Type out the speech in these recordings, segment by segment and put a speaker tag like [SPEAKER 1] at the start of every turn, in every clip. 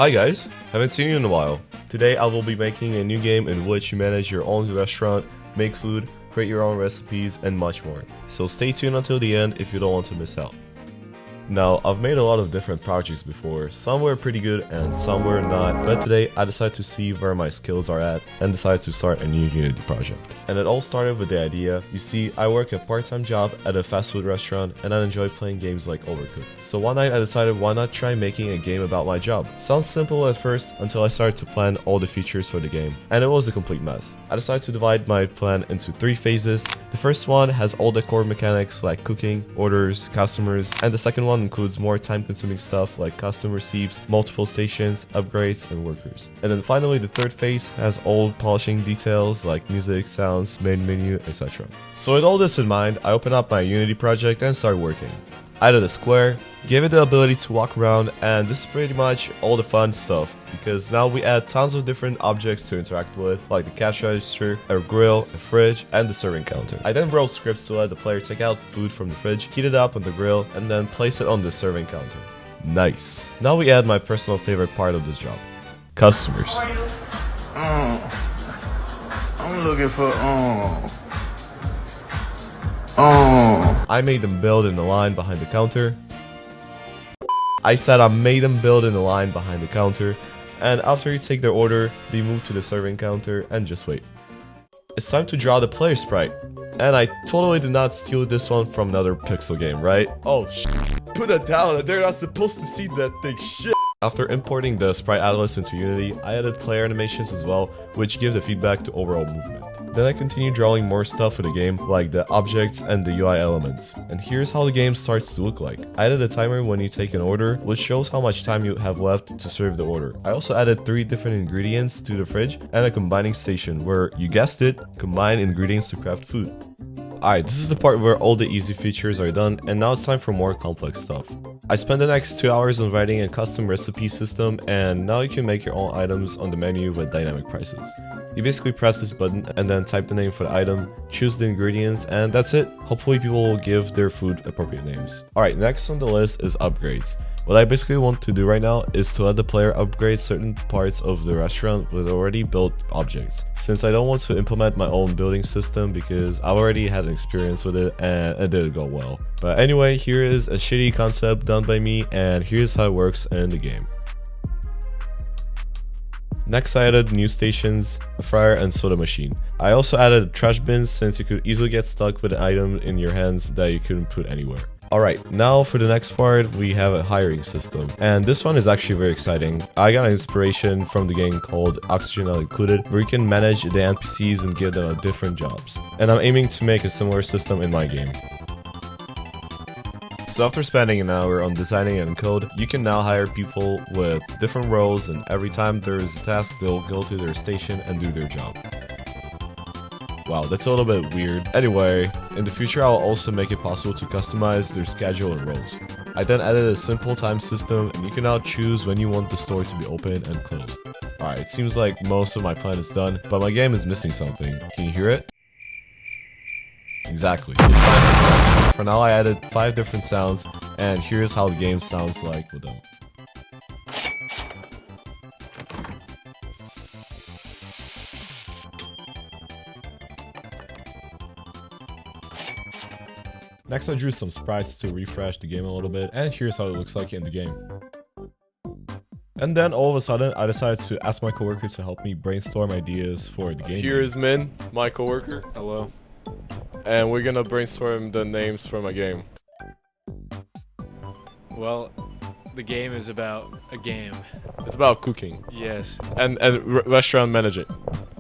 [SPEAKER 1] Hi guys, haven't seen you in a while. Today I will be making a new game in which you manage your own restaurant, make food, create your own recipes, and much more. So stay tuned until the end if you don't want to miss out. Now, I've made a lot of different projects before, some were pretty good and some were not, but today I decided to see where my skills are at and decided to start a new Unity project. And it all started with the idea. You see, I work a part-time job at a fast food restaurant and I enjoy playing games like Overcooked. So one night I decided why not try making a game about my job. Sounds simple at first until I started to plan all the features for the game, and it was a complete mess. I decided to divide my plan into 3 phases. The first one has all the core mechanics like cooking, orders, customers, and the second one includes more time-consuming stuff like custom receipts, multiple stations, upgrades, and workers. And then finally, the third phase has all polishing details like music, sounds, main menu, etc. So with all this in mind, I opened up my Unity project and started working. I added a square, gave it the ability to walk around, and this is pretty much all the fun stuff, because now we add tons of different objects to interact with, like the cash register, a grill, a fridge, and the serving counter. I then wrote scripts to let the player take out food from the fridge, heat it up on the grill, and then place it on the serving counter. Nice. Now we add my personal favorite part of this job. Customers.
[SPEAKER 2] I'm looking for
[SPEAKER 1] I made them build in the line behind the counter. I said I made them build in the line behind the counter, and after you take their order, they move to the serving counter and just wait. It's time to draw the player sprite. And I totally did not steal this one from another pixel game, right? Oh put that down, they're not supposed to see that thing, shit. After importing the sprite atlas into Unity, I added player animations as well, which give the feedback to overall movement. Then I continued drawing more stuff for the game, like the objects and the UI elements. And here's how the game starts to look like. I added a timer when you take an order, which shows how much time you have left to serve the order. I also added 3 different ingredients to the fridge and a combining station where, you guessed it, combine ingredients to craft food. Alright, this is the part where all the easy features are done, and now it's time for more complex stuff. I spent the next 2 hours on writing a custom recipe system, and now you can make your own items on the menu with dynamic prices. You basically press this button and then type the name for the item, choose the ingredients, and that's it. Hopefully people will give their food appropriate names. Alright, next on the list is upgrades. What I basically want to do right now is to let the player upgrade certain parts of the restaurant with already built objects, since I don't want to implement my own building system because I already had an experience with it and it didn't go well. But anyway, here is a shitty concept done by me, and here's how it works in the game. Next, I added news stations, a fryer, and soda machine. I also added trash bins since you could easily get stuck with an item in your hands that you couldn't put anywhere. Alright, now for the next part, we have a hiring system. And this one is actually very exciting. I got an inspiration from the game called Oxygen Not Included, where you can manage the NPCs and give them different jobs. And I'm aiming to make a similar system in my game. So after spending an hour on designing and code, you can now hire people with different roles, and every time there is a task, they'll go to their station and do their job. Wow, that's a little bit weird. Anyway, in the future I'll also make it possible to customize their schedule and roles. I then added a simple time system, and you can now choose when you want the store to be open and closed. Alright, it seems like most of my plan is done, but my game is missing something. Can you hear it? Exactly. It's time for sound. For now I added 5 different sounds, and here's how the game sounds like with them. Next, I drew some sprites to refresh the game a little bit, and here's how it looks like in the game. And then all of a sudden, I decided to ask my coworker to help me brainstorm ideas for the game.
[SPEAKER 3] Here is Min, my coworker. Hello. And we're gonna brainstorm the names for my game.
[SPEAKER 4] Well, the game is about a game.
[SPEAKER 3] It's about cooking.
[SPEAKER 4] Yes.
[SPEAKER 3] And restaurant managing.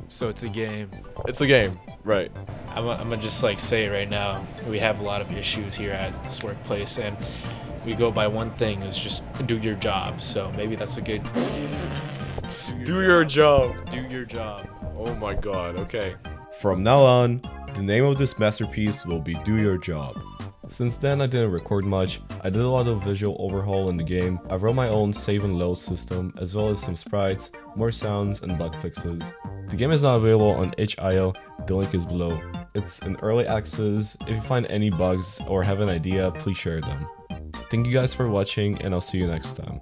[SPEAKER 4] So it's a game.
[SPEAKER 3] It's a game, right.
[SPEAKER 4] I'm gonna just like say it right now. We have a lot of issues here at this workplace, and we go by one thing, is just do your job. So maybe that's a good...
[SPEAKER 3] Do your job.
[SPEAKER 4] Do your job.
[SPEAKER 3] Oh my god, okay.
[SPEAKER 1] From now on, the name of this masterpiece will be Do Your Job. Since then I didn't record much, I did a lot of visual overhaul in the game, I wrote my own save and load system, as well as some sprites, more sounds, and bug fixes. The game is now available on itch.io, the link is below. It's in early access. If you find any bugs or have an idea, please share them. Thank you guys for watching, and I'll see you next time.